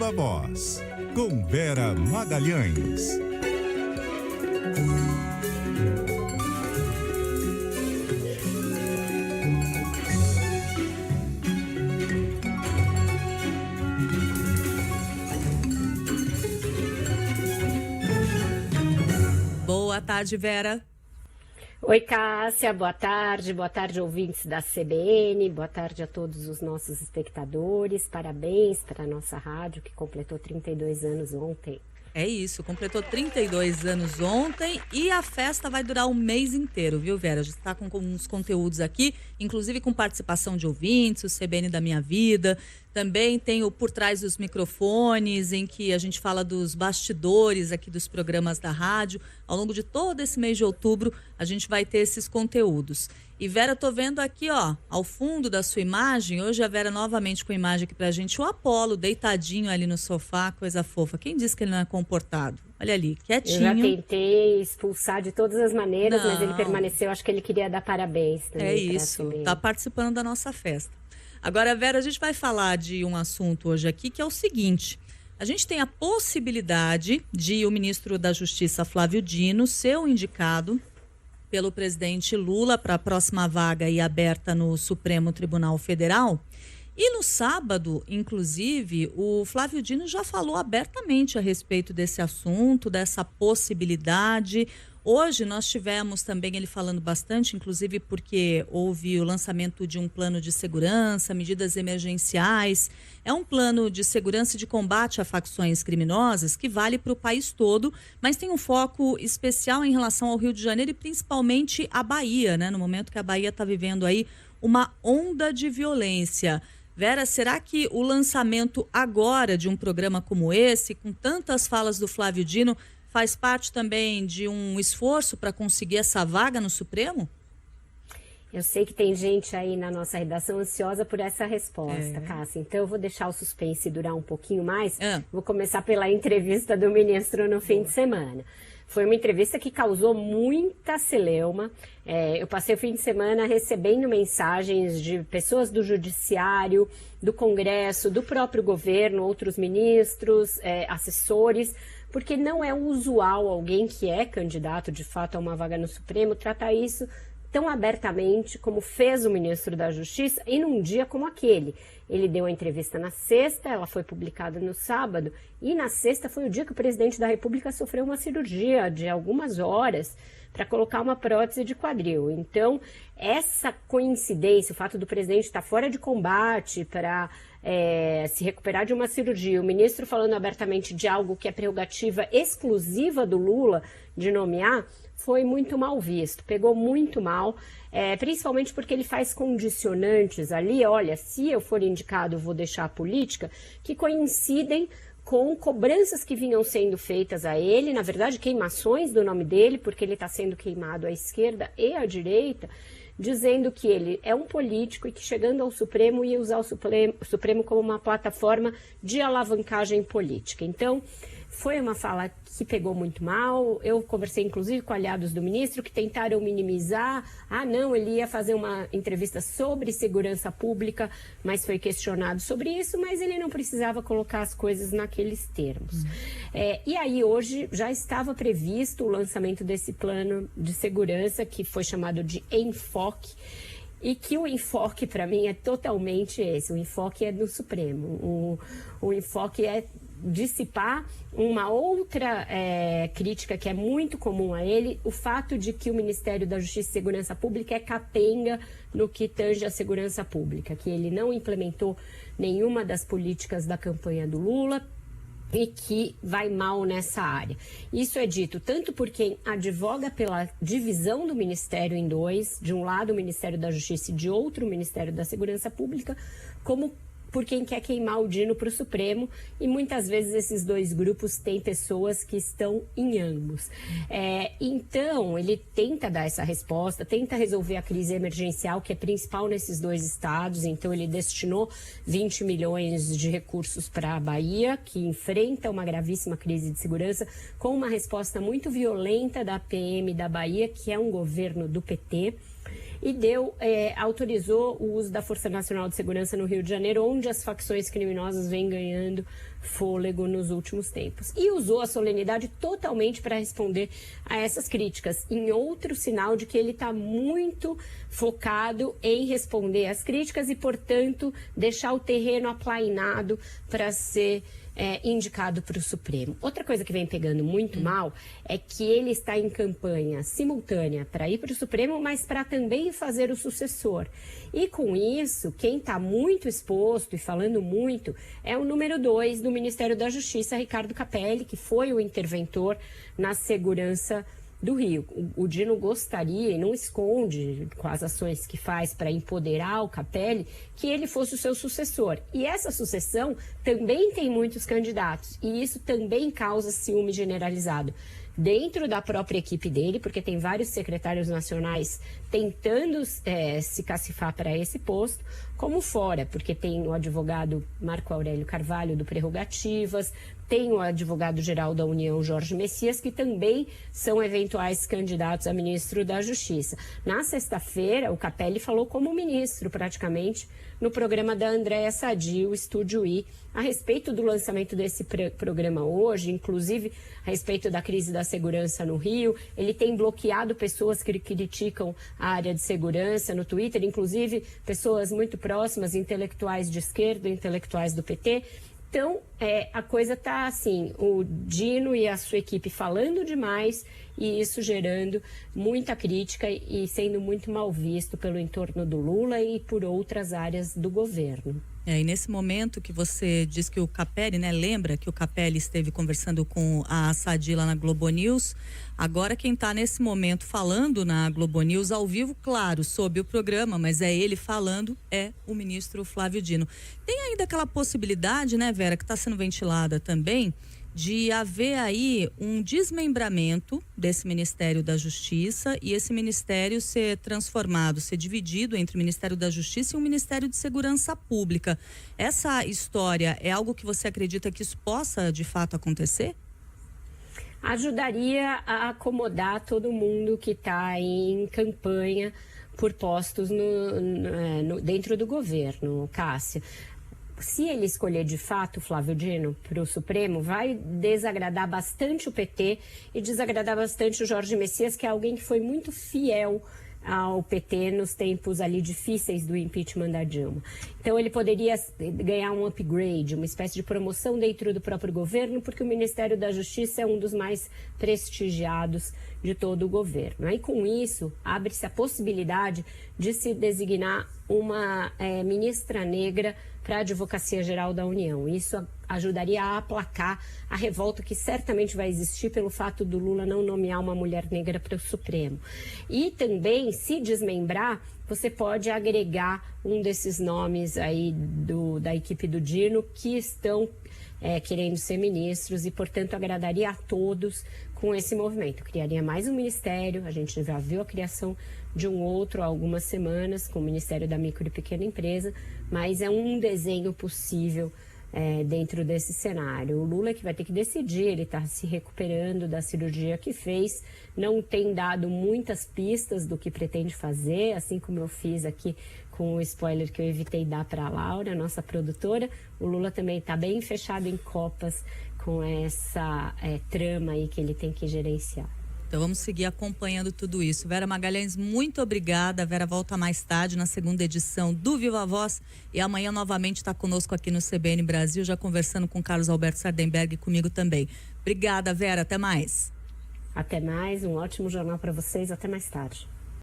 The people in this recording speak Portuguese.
Viva Voz, com Vera Magalhães. Boa tarde, Vera. Oi, Cássia, boa tarde, ouvintes da CBN, boa tarde a todos os nossos espectadores, parabéns para a nossa rádio que completou 32 anos ontem. É isso, completou 32 anos ontem e a festa vai durar um mês inteiro, viu, Vera? A gente está com uns conteúdos aqui, inclusive com participação de ouvintes, o CBN da Minha Vida. Também tem o Por Trás dos Microfones, em que a gente fala dos bastidores aqui dos programas da rádio. Ao longo de todo esse mês de outubro, a gente vai ter esses conteúdos. E Vera, tô vendo aqui, ó, ao fundo da sua imagem, hoje a Vera novamente com a imagem aqui pra gente, o Apolo deitadinho ali no sofá, coisa fofa. Quem disse que ele não é comportado? Olha ali, quietinho. Eu já tentei expulsar de todas as maneiras, Não. Mas ele permaneceu, acho que ele queria dar parabéns também. É isso, tá participando da nossa festa. Agora, Vera, a gente vai falar de um assunto hoje aqui, que é o seguinte: a gente tem a possibilidade de o ministro da Justiça, Flávio Dino, ser o indicado pelo presidente Lula para a próxima vaga aí aberta no Supremo Tribunal Federal. E no sábado, inclusive, o Flávio Dino já falou abertamente a respeito desse assunto, dessa possibilidade. Hoje nós tivemos também ele falando bastante, inclusive porque houve o lançamento de um plano de segurança, medidas emergenciais. É um plano de segurança e de combate a facções criminosas que vale para o país todo, mas tem um foco especial em relação ao Rio de Janeiro e principalmente a Bahia, né? No momento que a Bahia está vivendo aí uma onda de violência. Vera, será que o lançamento agora de um programa como esse, com tantas falas do Flávio Dino, faz parte também de um esforço para conseguir essa vaga no Supremo? Eu sei que tem gente aí na nossa redação ansiosa por essa resposta, Cássia. Então eu vou deixar o suspense durar um pouquinho mais. Vou começar pela entrevista do ministro no fim de semana. Foi uma entrevista que causou muita celeuma. Eu passei o fim de semana recebendo mensagens de pessoas do Judiciário, do Congresso, do próprio governo, outros ministros, assessores, porque não é usual alguém que é candidato de fato a uma vaga no Supremo tratar isso tão abertamente como fez o ministro da Justiça e num dia como aquele. Ele deu a entrevista na sexta, ela foi publicada no sábado, e na sexta foi o dia que o presidente da República sofreu uma cirurgia de algumas horas para colocar uma prótese de quadril. Então, essa coincidência, o fato do presidente estar fora de combate para se recuperar de uma cirurgia, o ministro falando abertamente de algo que é prerrogativa exclusiva do Lula de nomear, foi muito mal visto, pegou muito mal, principalmente porque ele faz condicionantes ali, olha, se eu for indicado eu vou deixar a política, que coincidem com cobranças que vinham sendo feitas a ele, na verdade queimações do nome dele, porque ele está sendo queimado à esquerda e à direita, dizendo que ele é um político e que chegando ao Supremo ia usar o Supremo como uma plataforma de alavancagem política. Então, foi uma fala que pegou muito mal. Eu conversei inclusive com aliados do ministro que tentaram minimizar. Não, ele ia fazer uma entrevista sobre segurança pública, mas foi questionado sobre isso, mas ele não precisava colocar as coisas naqueles termos. E aí hoje já estava previsto o lançamento desse plano de segurança que foi chamado de Enfoque, e que o enfoque para mim é totalmente esse, o enfoque é no Supremo, o enfoque é dissipar uma outra crítica que é muito comum a ele, o fato de que o Ministério da Justiça e Segurança Pública é capenga no que tange a segurança pública, que ele não implementou nenhuma das políticas da campanha do Lula e que vai mal nessa área. Isso é dito tanto por quem advoga pela divisão do Ministério em dois, de um lado o Ministério da Justiça e de outro o Ministério da Segurança Pública, como por quem quer queimar o Dino para o Supremo, e muitas vezes esses dois grupos têm pessoas que estão em ambos. Então, ele tenta dar essa resposta, tenta resolver a crise emergencial, que é principal nesses dois estados, então ele destinou 20 milhões de recursos para a Bahia, que enfrenta uma gravíssima crise de segurança, com uma resposta muito violenta da PM da Bahia, que é um governo do PT. e autorizou o uso da Força Nacional de Segurança no Rio de Janeiro, onde as facções criminosas vêm ganhando fôlego nos últimos tempos. E usou a solenidade totalmente para responder a essas críticas, em outro sinal de que ele está muito focado em responder às críticas e, portanto, deixar o terreno aplainado para ser indicado para o Supremo. Outra coisa que vem pegando muito mal é que ele está em campanha simultânea para ir para o Supremo, mas para também fazer o sucessor. E com isso, quem está muito exposto e falando muito é o número 2 do Ministério da Justiça, Ricardo Capelli, que foi o interventor na segurança do Rio. O Dino gostaria, e não esconde com as ações que faz para empoderar o Capelli, que ele fosse o seu sucessor. E essa sucessão também tem muitos candidatos, e isso também causa ciúme generalizado dentro da própria equipe dele, porque tem vários secretários nacionais tentando se cacifar para esse posto, como fora, porque tem o advogado Marco Aurélio Carvalho do Prerrogativas, tem o advogado-geral da União, Jorge Messias, que também são eventuais candidatos a ministro da Justiça. Na sexta-feira, o Capelli falou como ministro, praticamente, no programa da Andréa Sadi, o Estúdio I, a respeito do lançamento desse programa hoje, inclusive a respeito da crise da segurança no Rio. Ele tem bloqueado pessoas que criticam a área de segurança no Twitter, inclusive pessoas muito próximas, intelectuais de esquerda, intelectuais do PT. Então, a coisa está assim, o Dino e a sua equipe falando demais e isso gerando muita crítica e sendo muito mal visto pelo entorno do Lula e por outras áreas do governo. E nesse momento que você diz que o Capelli, né, lembra que o Capelli esteve conversando com a Sadi lá na Globo News, agora quem está nesse momento falando na Globo News ao vivo, claro, sob o programa, mas é ele falando, é o ministro Flávio Dino. Tem ainda aquela possibilidade, né, Vera, que está sendo ventilada também, de haver aí um desmembramento desse Ministério da Justiça e esse ministério ser transformado, ser dividido entre o Ministério da Justiça e o Ministério de Segurança Pública. Essa história é algo que você acredita que isso possa de fato acontecer? Ajudaria a acomodar todo mundo que está em campanha por postos dentro do governo, Cássia. Se ele escolher de fato Flávio Dino para o Supremo, vai desagradar bastante o PT e desagradar bastante o Jorge Messias, que é alguém que foi muito fiel ao PT nos tempos ali difíceis do impeachment da Dilma. Então ele poderia ganhar um upgrade, uma espécie de promoção dentro do próprio governo, porque o Ministério da Justiça é um dos mais prestigiados de todo o governo. Aí com isso, abre-se a possibilidade de se designar uma ministra negra para a Advocacia Geral da União. Isso ajudaria a aplacar a revolta que certamente vai existir pelo fato do Lula não nomear uma mulher negra para o Supremo. E também, se desmembrar, você pode agregar um desses nomes aí da equipe do Dino que estão querendo ser ministros e, portanto, agradaria a todos com esse movimento. Criaria mais um ministério, a gente já viu a criação de um outro há algumas semanas com o Ministério da Micro e Pequena Empresa, mas é um desenho possível dentro desse cenário. O Lula é que vai ter que decidir, ele está se recuperando da cirurgia que fez, não tem dado muitas pistas do que pretende fazer, assim como eu fiz aqui com o spoiler que eu evitei dar para a Laura, nossa produtora. O Lula também está bem fechado em copas com essa trama aí que ele tem que gerenciar. Então vamos seguir acompanhando tudo isso. Vera Magalhães, muito obrigada. A Vera volta mais tarde na segunda edição do Viva a Voz e amanhã novamente está conosco aqui no CBN Brasil, já conversando com Carlos Alberto Sardenberg e comigo também. Obrigada, Vera. Até mais. Até mais. Um ótimo jornal para vocês. Até mais tarde.